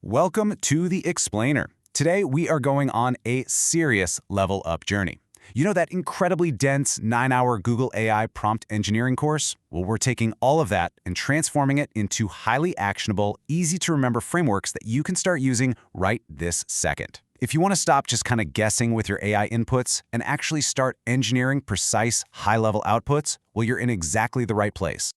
Welcome to The Explainer. Today, we are going on a serious level-up journey. You know that incredibly dense 9-hour Google AI prompt engineering course? Well, we're taking all of that and transforming it into highly actionable, easy-to-remember frameworks that you can start using right this second. If you want to stop just kind of guessing with your AI inputs and actually start engineering precise, high-level outputs, well, you're in exactly the right place.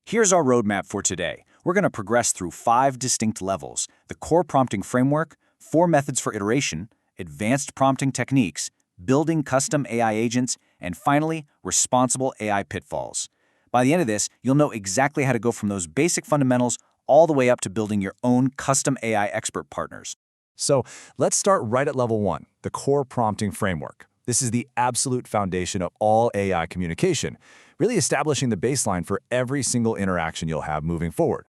Here's our roadmap for today. We're going to progress through 5 distinct levels: the core prompting framework, 4 methods for iteration, advanced prompting techniques, building custom AI agents, and finally, responsible AI pitfalls. By the end of this, you'll know exactly how to go from those basic fundamentals all the way up to building your own custom AI expert partners. So let's start right at level 1, the core prompting framework. This is the absolute foundation of all AI communication, really establishing the baseline for every single interaction you'll have moving forward.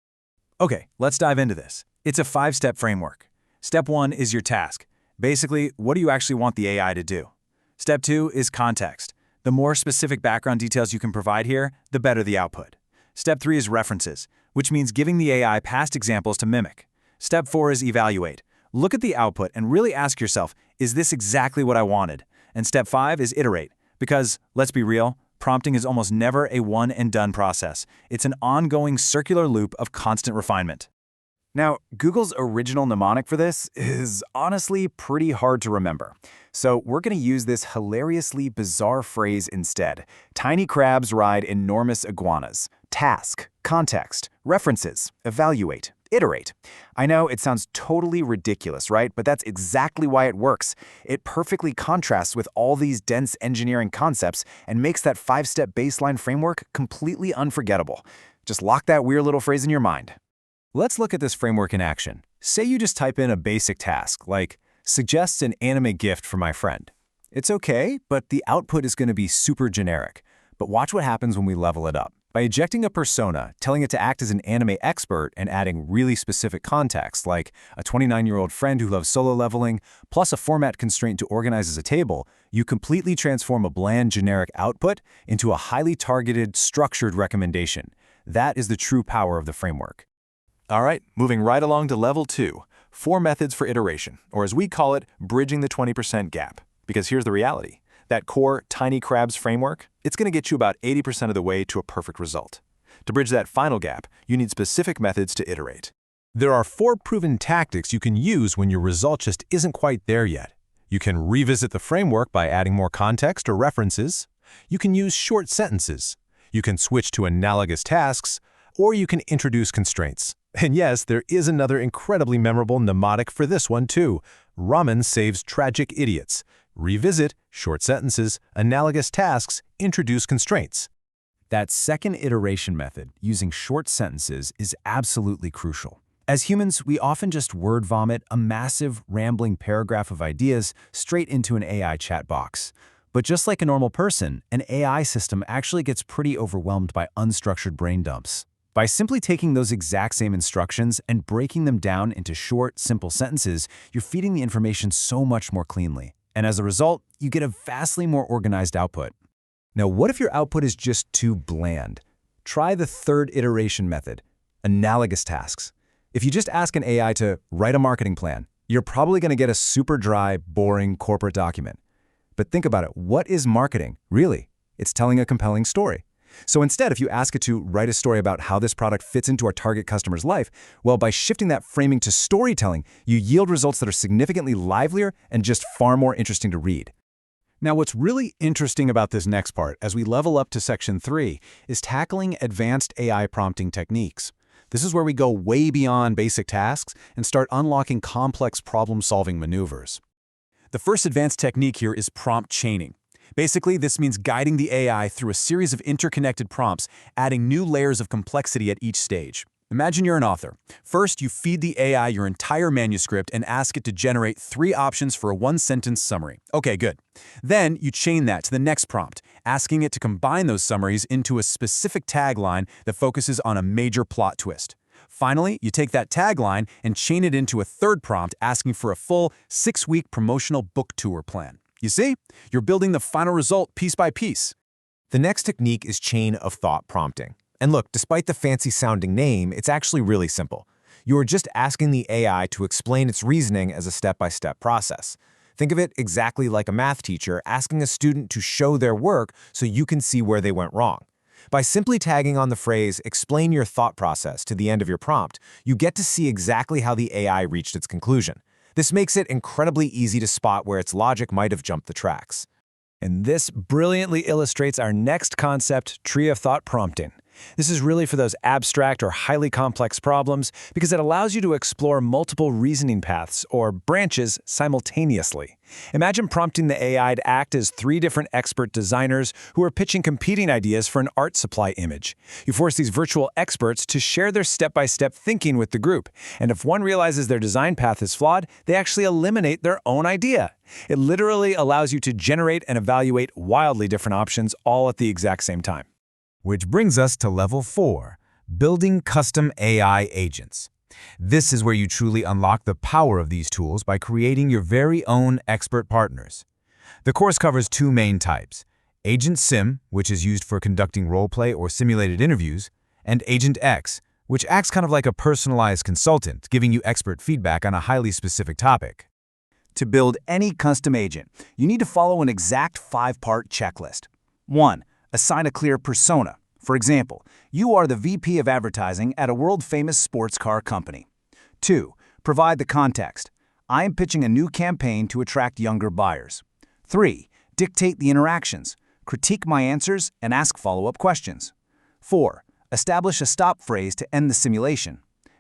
Okay, let's dive into this. It's a 5-step framework. Step 1 is your task. Basically, what do you actually want the AI to do? Step 2 is context. The more specific background details you can provide here, the better the output. Step 3 is references, which means giving the AI past examples to mimic. Step 4 is evaluate. Look at the output and really ask yourself, is this exactly what I wanted? And step 5 is iterate, because, let's be real, prompting is almost never a one-and-done process. It's an ongoing circular loop of constant refinement. Now, Google's original mnemonic for this is honestly pretty hard to remember. So we're going to use this hilariously bizarre phrase instead. Tiny crabs ride enormous iguanas. Task, context, references, evaluate, iterate. I know it sounds totally ridiculous, right? But that's exactly why it works. It perfectly contrasts with all these dense engineering concepts and makes that 5-step baseline framework completely unforgettable. Just lock that weird little phrase in your mind. Let's look at this framework in action. Say you just type in a basic task, like, suggests an anime gift for my friend. It's okay, but the output is going to be super generic. But watch what happens when we level it up. By ejecting a persona, telling it to act as an anime expert, and adding really specific context, like a 29-year-old friend who loves solo leveling, plus a format constraint to organize as a table, you completely transform a bland, generic output into a highly targeted, structured recommendation. That is the true power of the framework. All right, moving right along to level 2, 4 methods for iteration, or as we call it, bridging the 20% gap. Because here's the reality. That core tiny crabs framework, it's going to get you about 80% of the way to a perfect result. To bridge that final gap, you need specific methods to iterate. There are 4 proven tactics you can use when your result just isn't quite there yet. You can revisit the framework by adding more context or references. You can use short sentences. You can switch to analogous tasks, or you can introduce constraints. And yes, there is another incredibly memorable mnemonic for this one too. Ramen saves tragic idiots. Revisit, short sentences, analogous tasks, introduce constraints. That second iteration method, using short sentences, is absolutely crucial. As humans, we often just word vomit a massive, rambling paragraph of ideas straight into an AI chat box. But just like a normal person, an AI system actually gets pretty overwhelmed by unstructured brain dumps. By simply taking those exact same instructions and breaking them down into short, simple sentences, you're feeding the information so much more cleanly. And as a result, you get a vastly more organized output. Now, what if your output is just too bland? Try the third iteration method, analogous tasks. If you just ask an AI to write a marketing plan, you're probably going to get a super dry, boring corporate document. But think about it. What is marketing, really? It's telling a compelling story. So instead, if you ask it to write a story about how this product fits into our target customer's life, well, by shifting that framing to storytelling, you yield results that are significantly livelier and just far more interesting to read. Now, what's really interesting about this next part, as we level up to Section 3, is tackling advanced AI prompting techniques. This is where we go way beyond basic tasks and start unlocking complex problem-solving maneuvers. The first advanced technique here is prompt chaining. Basically, this means guiding the AI through a series of interconnected prompts, adding new layers of complexity at each stage. Imagine you're an author. First, you feed the AI your entire manuscript and ask it to generate 3 options for a 1-sentence summary. Okay, good. Then, you chain that to the next prompt, asking it to combine those summaries into a specific tagline that focuses on a major plot twist. Finally, you take that tagline and chain it into a third prompt asking for a full 6-week promotional book tour plan. You see? You're building the final result piece by piece. The next technique is chain of thought prompting. And look, despite the fancy-sounding name, it's actually really simple. You are just asking the AI to explain its reasoning as a step-by-step process. Think of it exactly like a math teacher asking a student to show their work so you can see where they went wrong. By simply tagging on the phrase, "explain your thought process" to the end of your prompt, you get to see exactly how the AI reached its conclusion. This makes it incredibly easy to spot where its logic might have jumped the tracks. And this brilliantly illustrates our next concept, tree of thought prompting. This is really for those abstract or highly complex problems because it allows you to explore multiple reasoning paths or branches simultaneously. Imagine prompting the AI to act as 3 different expert designers who are pitching competing ideas for an art supply image. You force these virtual experts to share their step-by-step thinking with the group, and if one realizes their design path is flawed, they actually eliminate their own idea. It literally allows you to generate and evaluate wildly different options all at the exact same time. Which brings us to level 4, building custom AI agents. This is where you truly unlock the power of these tools by creating your very own expert partners. The course covers 2 main types: Agent Sim, which is used for conducting roleplay or simulated interviews, and Agent X, which acts kind of like a personalized consultant, giving you expert feedback on a highly specific topic. To build any custom agent, you need to follow an exact 5-part checklist. 1. Assign a clear persona. For example, you are the VP of advertising at a world-famous sports car company. 2. Provide the context. I am pitching a new campaign to attract younger buyers. 3. Dictate the interactions. Critique my answers and ask follow-up questions. 4. Establish a stop phrase to end the simulation.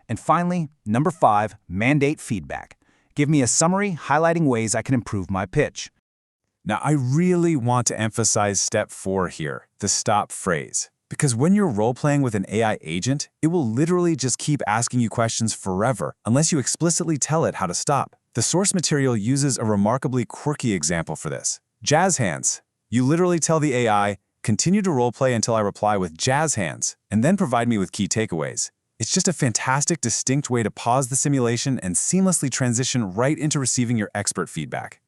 And finally, number 5, mandate feedback. Give me a summary highlighting ways I can improve my pitch. Now, I really want to emphasize step 4 here, the stop phrase. Because when you're role-playing with an AI agent, it will literally just keep asking you questions forever unless you explicitly tell it how to stop. The source material uses a remarkably quirky example for this. Jazz hands. You literally tell the AI, continue to role-play until I reply with jazz hands, and then provide me with key takeaways. It's just a fantastic, distinct way to pause the simulation and seamlessly transition right into receiving your expert feedback.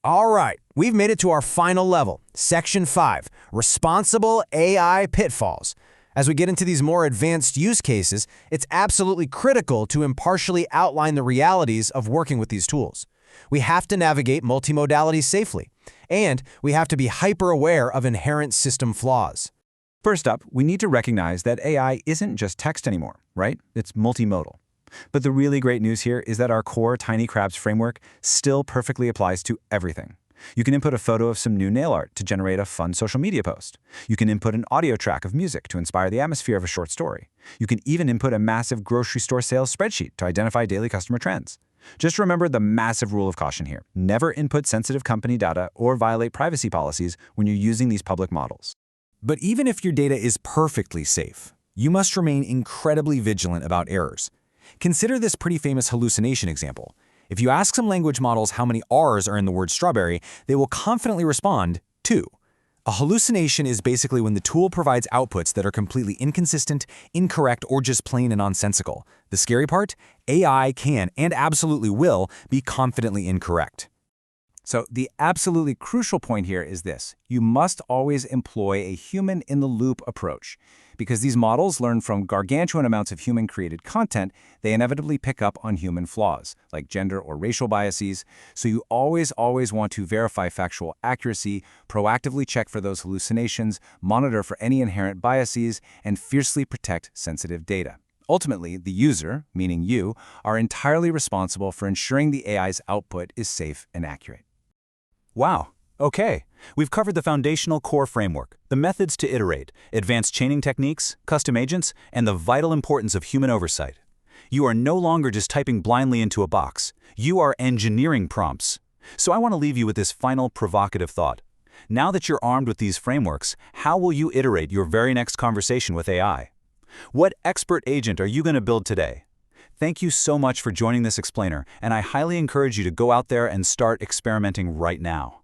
All right, we've made it to our final level, Section 5, Responsible AI Pitfalls. As we get into these more advanced use cases, it's absolutely critical to impartially outline the realities of working with these tools. We have to navigate multimodality safely, and we have to be hyper-aware of inherent system flaws. First up, we need to recognize that AI isn't just text anymore, right? It's multimodal. But the really great news here is that our core Tiny Crabs framework still perfectly applies to everything. You can input a photo of some new nail art to generate a fun social media post. You can input an audio track of music to inspire the atmosphere of a short story. You can even input a massive grocery store sales spreadsheet to identify daily customer trends. Just remember the massive rule of caution here. Never input sensitive company data or violate privacy policies when you're using these public models. But even if your data is perfectly safe, you must remain incredibly vigilant about errors. Consider this pretty famous hallucination example. If you ask some language models how many R's are in the word strawberry, they will confidently respond 2. A hallucination is basically when the tool provides outputs that are completely inconsistent, incorrect, or just plain and nonsensical. The scary part? AI can, and absolutely will, be confidently incorrect. So the absolutely crucial point here is this. You must always employ a human-in-the-loop approach. Because these models learn from gargantuan amounts of human-created content, they inevitably pick up on human flaws, like gender or racial biases. So you always want to verify factual accuracy, proactively check for those hallucinations, monitor for any inherent biases, and fiercely protect sensitive data. Ultimately, the user, meaning you, are entirely responsible for ensuring the AI's output is safe and accurate. Wow. Okay. We've covered the foundational core framework, the methods to iterate, advanced chaining techniques, custom agents, and the vital importance of human oversight. You are no longer just typing blindly into a box. You are engineering prompts. So I want to leave you with this final provocative thought. Now that you're armed with these frameworks, how will you iterate your very next conversation with AI? What expert agent are you going to build today? Thank you so much for joining this explainer, and I highly encourage you to go out there and start experimenting right now.